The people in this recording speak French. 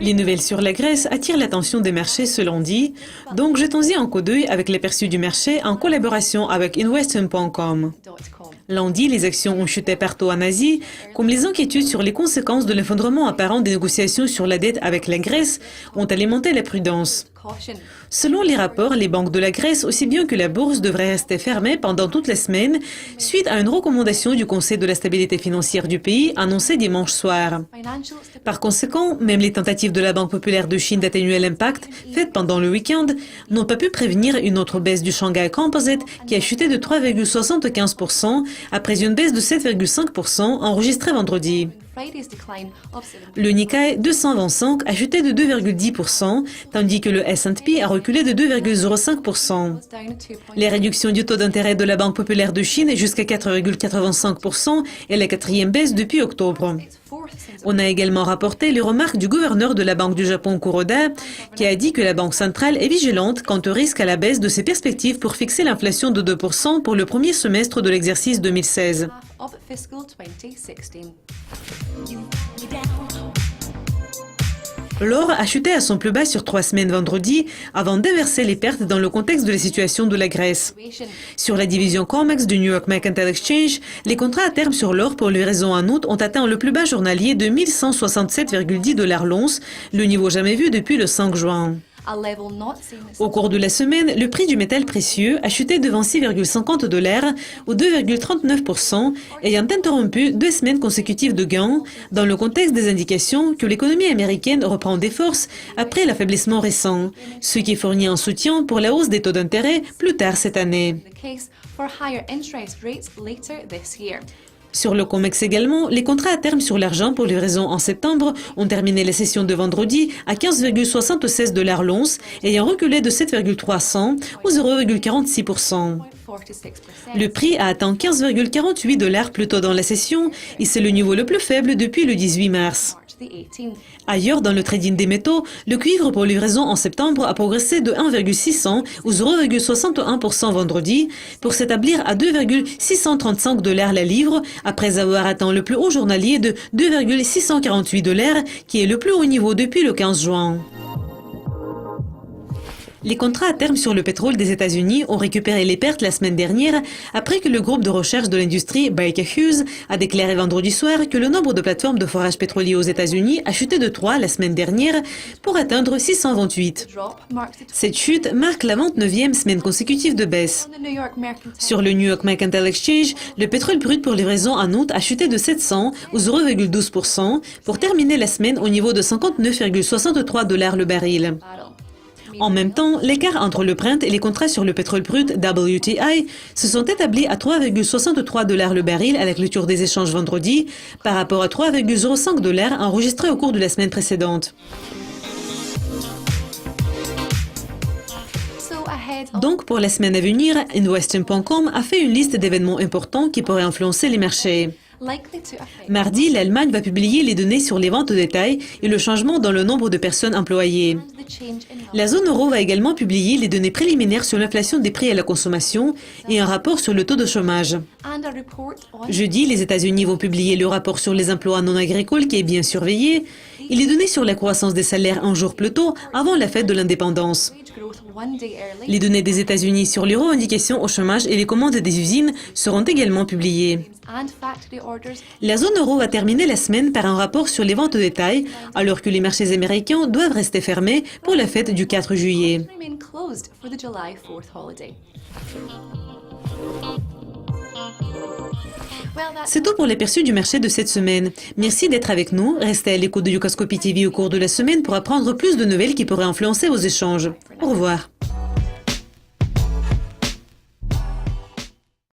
Les nouvelles sur la Grèce attirent l'attention des marchés ce lundi, donc jetons-y un coup d'œil avec l'aperçu du marché en collaboration avec Investing.com. Lundi, les actions ont chuté partout en Asie, comme les inquiétudes sur les conséquences de l'effondrement apparent des négociations sur la dette avec la Grèce ont alimenté la prudence. Selon les rapports, les banques de la Grèce, aussi bien que la bourse, devraient rester fermées pendant toute la semaine, suite à une recommandation du Conseil de la stabilité financière du pays annoncée dimanche soir. Par conséquent, même les tentatives de la Banque populaire de Chine d'atténuer l'impact, faites pendant le week-end, n'ont pas pu prévenir une autre baisse du Shanghai Composite qui a chuté de 3,75% après une baisse de 7,5% enregistrée vendredi. Le Nikkei 225 a chuté de 2,10%, tandis que le S&P a reculé de 2,05%. Les réductions du taux d'intérêt de la Banque populaire de Chine jusqu'à 4,85% est la quatrième baisse depuis octobre. On a également rapporté les remarques du gouverneur de la Banque du Japon, Kuroda, qui a dit que la Banque centrale est vigilante quant au risque à la baisse de ses perspectives pour fixer l'inflation de 2% pour le premier semestre de l'exercice 2016. L'or a chuté à son plus bas sur 3 semaines vendredi avant d'inverser les pertes dans le contexte de la situation de la Grèce. Sur la division COMEX du New York Mercantile Exchange, les contrats à terme sur l'or pour livraison en août ont atteint le plus bas journalier de 1167,10 $ l'once, le niveau jamais vu depuis le 5 juin. Au cours de la semaine, le prix du métal précieux a chuté devant 6,50 $ ou 2,39%, ayant interrompu 2 semaines consécutives de gains, dans le contexte des indications que l'économie américaine reprend des forces après l'affaiblissement récent, ce qui fournit un soutien pour la hausse des taux d'intérêt plus tard cette année. Sur le COMEX également, les contrats à terme sur l'argent pour livraison en septembre ont terminé la session de vendredi à 15,76 $ l'once, ayant reculé de 7,3 ou 0,46%. Le prix a atteint 15,48 $ plus tôt dans la session et c'est le niveau le plus faible depuis le 18 mars. Ailleurs, dans le trading des métaux, le cuivre pour livraison en septembre a progressé de 1,6 ou 0,61% vendredi pour s'établir à 2,635 $ la livre après avoir atteint le plus haut journalier de 2,648 $ qui est le plus haut niveau depuis le 15 juin. Les contrats à terme sur le pétrole des États-Unis ont récupéré les pertes la semaine dernière après que le groupe de recherche de l'industrie Baker Hughes a déclaré vendredi soir que le nombre de plateformes de forage pétrolier aux États-Unis a chuté de 3 la semaine dernière pour atteindre 628. Cette chute marque la 29e semaine consécutive de baisse. Sur le New York Mercantile Exchange, le pétrole brut pour livraison en août a chuté de 700 ou 0,12% pour terminer la semaine au niveau de 59,63 $ le baril. En même temps, l'écart entre le Brent et les contrats sur le pétrole brut WTI se sont établis à 3,63 $ le baril à la clôture des échanges vendredi par rapport à 3,05 $ enregistrés au cours de la semaine précédente. Donc, pour la semaine à venir, Investing.com a fait une liste d'événements importants qui pourraient influencer les marchés. Mardi, l'Allemagne va publier les données sur les ventes au détail et le changement dans le nombre de personnes employées. La zone euro va également publier les données préliminaires sur l'inflation des prix à la consommation et un rapport sur le taux de chômage. Jeudi, les États-Unis vont publier le rapport sur les emplois non agricoles qui est bien surveillé et les données sur la croissance des salaires un jour plus tôt avant la fête de l'indépendance. Les données des États-Unis sur les revendications au chômage et les commandes des usines seront également publiées. La zone euro va terminer la semaine par un rapport sur les ventes au détail, alors que les marchés américains doivent rester fermés pour la fête du 4 juillet. C'est tout pour l'aperçu du marché de cette semaine. Merci d'être avec nous. Restez à l'écoute de Yucascopy TV au cours de la semaine pour apprendre plus de nouvelles qui pourraient influencer vos échanges. Au revoir.